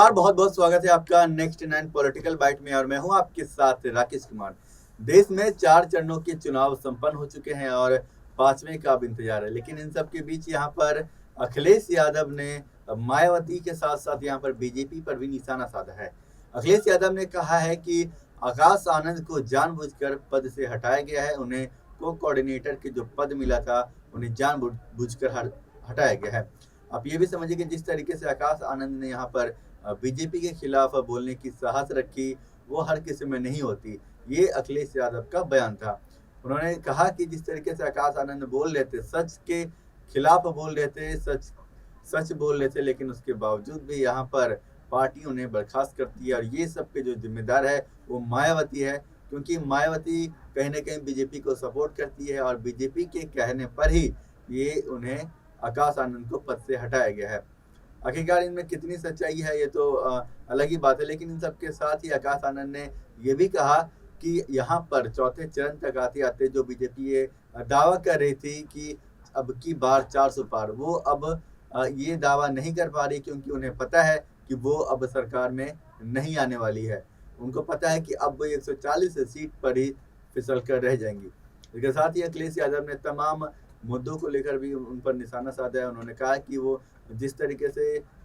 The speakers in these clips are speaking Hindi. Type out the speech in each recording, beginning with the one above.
नमस्कार, बहुत बहुत स्वागत है आपका नेक्स्ट 9 पॉलिटिकल बाइट में और मैं हूं आपके साथ राकेश कुमार। देश में 4 चरणों के चुनाव संपन्न हो चुके हैं और 5वें का अब इंतजार है, लेकिन इन सब के बीच यहाँ पर अखिलेश यादव ने मायावती के साथ साथ यहाँ पर बीजेपी पर भी निशाना साधा है। अखिलेश यादव ने कहा है कि आकाश आनंद को जानबूझकर पद से हटाया गया है। उन्हें को कोऑर्डिनेटर के जो पद मिला था उन्हें जानबूझकर हटाया गया है। आप ये भी समझिए कि जिस तरीके से आकाश आनंद ने यहाँ पर बीजेपी के खिलाफ बोलने की साहस रखी, वो हर किसी में नहीं होती। ये अखिलेश यादव का बयान था। उन्होंने कहा कि जिस तरीके से आकाश आनंद बोल रहे थे, सच के खिलाफ बोल रहे थे, सच बोल रहे थे, लेकिन उसके बावजूद भी यहाँ पर पार्टी उन्हें बर्खास्त करती है और ये सब के जो जिम्मेदार है वो मायावती है, क्योंकि मायावती कहीं ना कहीं बीजेपी को सपोर्ट करती है और बीजेपी के कहने पर ही ये उन्हें आकाश आनंद को पद से हटाया गया है। आखिरकार इनमें कितनी सच्चाई है ये तो अलग ही बात है, लेकिन इन सब के साथ ही आकाश आनंद ने ये भी कहा कि यहाँ पर चौथे चरण तक आते आते जो बीजेपी ये दावा कर रही थी कि अब की बार 400 पार, वो अब ये दावा नहीं कर पा रही, क्योंकि उन्हें पता है कि वो अब सरकार में नहीं आने वाली है। उनको पता है कि अब वो 140 सीट पर ही फिसल कर रह जाएंगी। इसके साथ ही अखिलेश यादव ने तमाम मुद्दों को लेकर भी उन पर निशाना साधा है। उन्होंने कहा कि वो जिस तरीके से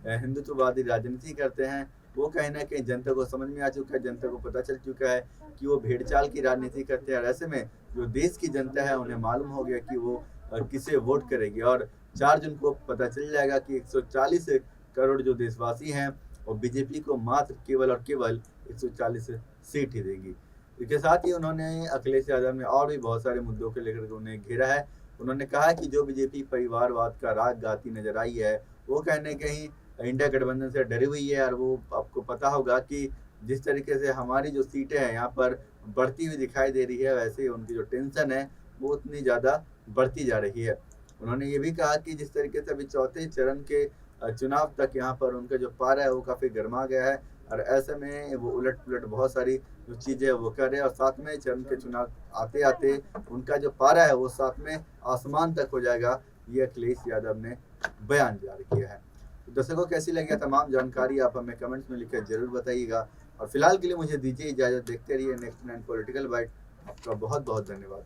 हिंदुत्ववादी राजनीति करते हैं, वो कहीं ना कहीं जनता को समझ में आ चुका है, जनता को पता चल चुका है कि वो भेड़चाल की राजनीति करते हैं। और ऐसे में जो देश की जनता है उन्हें मालूम हो गया कि वो किसे वोट करेगी और 4 जून को पता चल जाएगा कि 140 करोड़ जो देशवासी हैं वो बीजेपी को मात्र केवल और केवल 140 सीट ही देगी। इसके साथ ही उन्होंने अखिलेश यादव ने और भी बहुत सारे मुद्दों को लेकर उन्हें घेरा है। उन्होंने कहा कि जो बीजेपी परिवारवाद का राग गाती नजर आई है, वो कहीं ना कहीं इंडिया गठबंधन से डरी हुई है। और वो आपको पता होगा कि जिस तरीके से हमारी जो सीटें हैं यहाँ पर बढ़ती हुई दिखाई दे रही है, वैसे ही उनकी जो टेंशन है वो उतनी ज़्यादा बढ़ती जा रही है। उन्होंने ये भी कहा कि जिस तरीके से अभी चौथे चरण के चुनाव तक यहाँ पर उनका जो पारा है वो काफ़ी गर्मा गया है और ऐसे में वो उलट पुलट बहुत सारी जो चीज़ें वो कर रहे हैं और 7वें चरण के चुनाव आते आते उनका जो पारा है वो 7वें आसमान तक हो जाएगा। ये अखिलेश यादव ने बयान जारी किया है। तो दर्शकों, कैसी लगी तमाम जानकारी आप हमें कमेंट्स में लिखकर जरूर बताइएगा और फिलहाल के लिए मुझे दीजिए इजाज़त। देखते रहिए नेक्स्ट 9 पॉलिटिकल बाइट। आपका बहुत बहुत धन्यवाद।